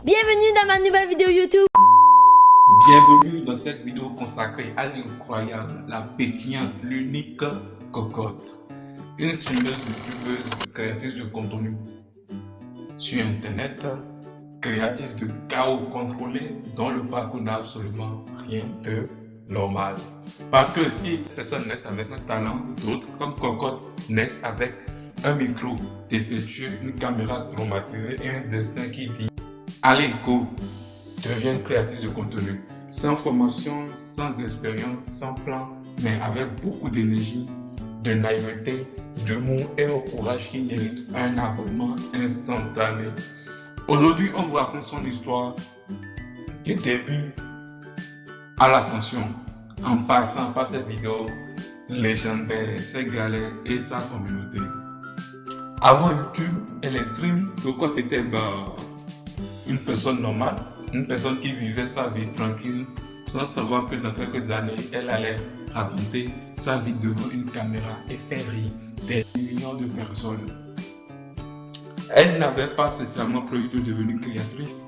Bienvenue dans ma nouvelle vidéo YouTube. Bienvenue dans cette vidéo consacrée à l'incroyable, la pétillante, l'unique Cocotte. Une streameuse, youtubeuse, créatrice de contenu sur internet, créatrice de chaos contrôlé dont le parcours n'a absolument rien de normal. Parce que si personne naissent avec un talent, d'autres comme Cocotte naissent avec un micro défectueux, une caméra traumatisée et un destin qui dit allez go, deviennent créatrices de contenu, sans formation, sans expérience, sans plan, mais avec beaucoup d'énergie, de naïveté, d'humour et un courage qui mérite un abonnement instantané. Aujourd'hui, on vous raconte son histoire du début à l'ascension, en passant par ses vidéos légendaires, ses galères et sa communauté. Avant YouTube et les streams, Cocotte était une personne normale, une personne qui vivait sa vie tranquille, sans savoir que dans quelques années, elle allait raconter sa vie devant une caméra et faire rire des millions de personnes. Elle n'avait pas spécialement prévu de devenir créatrice.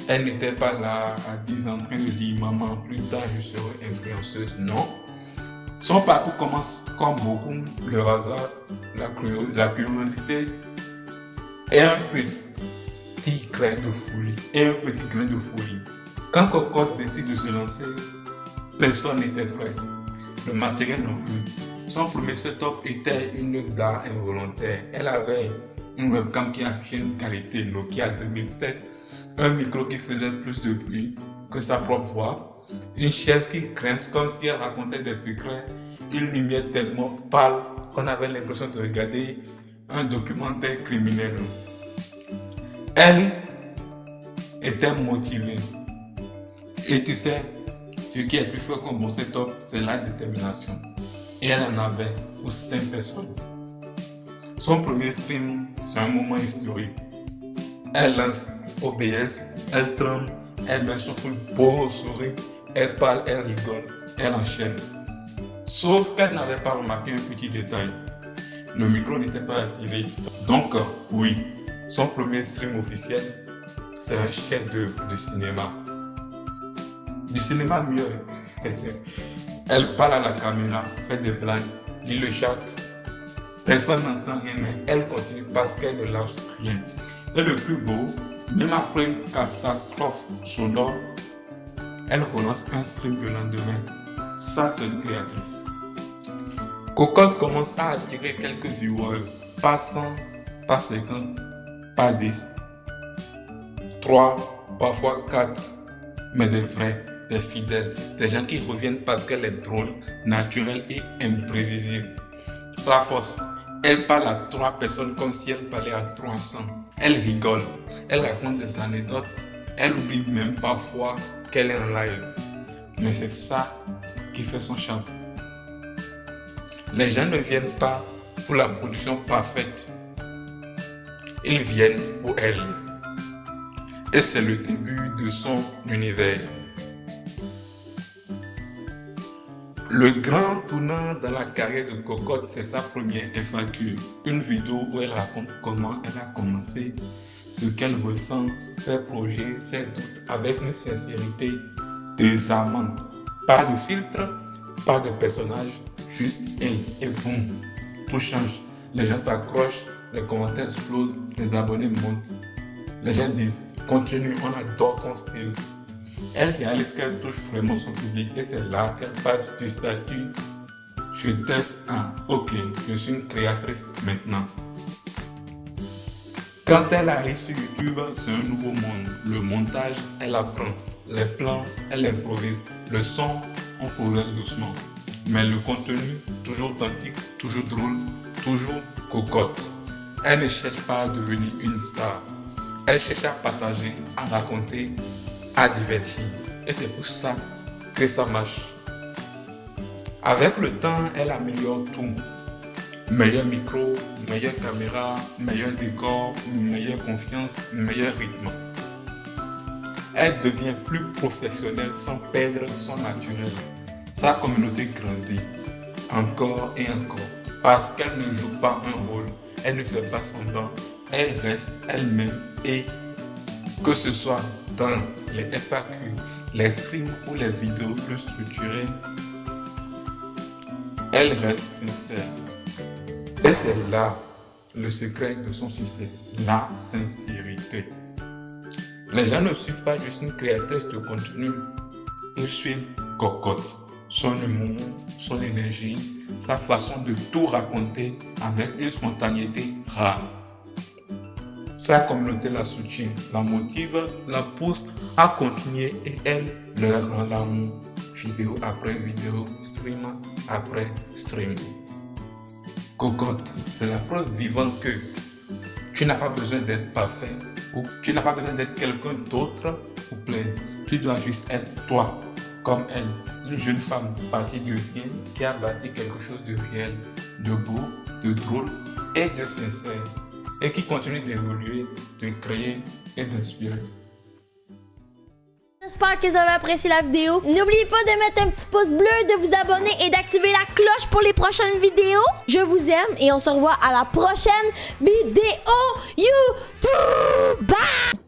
Elle n'était pas là à 10 ans en train de dire maman, plus tard je serai influenceuse. Non. Son parcours commence comme beaucoup, le hasard, la curiosité et un petit grain de folie. Quand Cocotte décide de se lancer, personne n'était prêt. Le matériel non plus. Son premier setup était une œuvre d'art involontaire. Elle avait une webcam qui affichait une qualité Nokia 2007, un micro qui faisait plus de bruit que sa propre voix, une chaise qui grince comme si elle racontait des secrets, une lumière tellement pâle qu'on avait l'impression de regarder un documentaire criminel. Elle était motivée. Et tu sais, ce qui est plus fort qu'un bon setup, c'est la détermination. Et elle en avait pour 5 personnes. Son premier stream, c'est un moment historique. Elle lance OBS, elle tremble, elle met son full beau sourire, elle parle, elle rigole, elle enchaîne. Sauf qu'elle n'avait pas remarqué un petit détail. Le micro n'était pas activé. Donc, oui, son premier stream officiel, c'est un chef-d'œuvre du cinéma. Du cinéma mieux. Elle parle à la caméra, fait des blagues, lit le chat. Personne n'entend rien, mais elle continue parce qu'elle ne lâche rien. Et le plus beau, même après une catastrophe sonore, elle relance un stream le lendemain. Ça, c'est une créatrice. Cocotte commence à attirer quelques viewers, pas 100, pas 50, pas 10, 3, parfois 4, mais des vrais, des fidèles, des gens qui reviennent parce qu'elle est drôle, naturelle et imprévisible. Sa force, elle parle à 3 personnes comme si elle parlait à 300. Elle rigole, elle raconte des anecdotes, elle oublie même parfois qu'elle est en live. Mais c'est ça qui fait son charme. Les gens ne viennent pas pour la production parfaite. Ils viennent pour elle. Et c'est le début de son univers. Le grand tournant dans la carrière de Cocotte, c'est sa première FAQ. Une vidéo où elle raconte comment elle a commencé, ce qu'elle ressent, ses projets, ses doutes, avec une sincérité désarmante. Pas de filtre, pas de personnage, juste elle. Et boum, tout change. Les gens s'accrochent, les commentaires explosent, les abonnés montent. Les gens disent, continue, on adore ton style. Elle réalise qu'elle touche vraiment son public et c'est là qu'elle passe du statut je teste un ok, je suis une créatrice maintenant. Quand elle arrive sur YouTube, c'est un nouveau monde. Le montage, elle apprend. Les plans, elle improvise. Le son, on progresse doucement. Mais le contenu, toujours authentique, toujours drôle, toujours Cocotte. Elle ne cherche pas à devenir une star. Elle cherche à partager, à raconter, à divertir. Et c'est pour ça que ça marche. Avec le temps, elle améliore tout. Meilleur micro, meilleure caméra, meilleur décor, meilleure confiance, meilleur rythme. Elle devient plus professionnelle sans perdre son naturel. Sa communauté grandit encore et encore parce qu'elle ne joue pas un rôle, elle ne fait pas semblant, elle reste elle-même et Que ce soit dans les FAQ, les streams ou les vidéos plus structurées, elle reste sincère. Et c'est là le secret de son succès, la sincérité. Les gens ne suivent pas juste une créatrice de contenu, ils suivent Cocotte, son humour, son énergie, sa façon de tout raconter avec une spontanéité rare. Sa communauté la soutient, la motive, la pousse à continuer et elle leur rend l'amour, vidéo après vidéo, stream après stream. Cocotte, c'est la preuve vivante que tu n'as pas besoin d'être parfait ou tu n'as pas besoin d'être quelqu'un d'autre pour plaire. Tu dois juste être toi, comme elle, une jeune femme partie de rien qui a bâti quelque chose de réel, de beau, de drôle et de sincère et qui continue d'évoluer, de créer et d'inspirer. J'espère que vous avez apprécié la vidéo. N'oubliez pas de mettre un petit pouce bleu, de vous abonner et d'activer la cloche pour les prochaines vidéos. Je vous aime et on se revoit à la prochaine vidéo YouTube. Bye!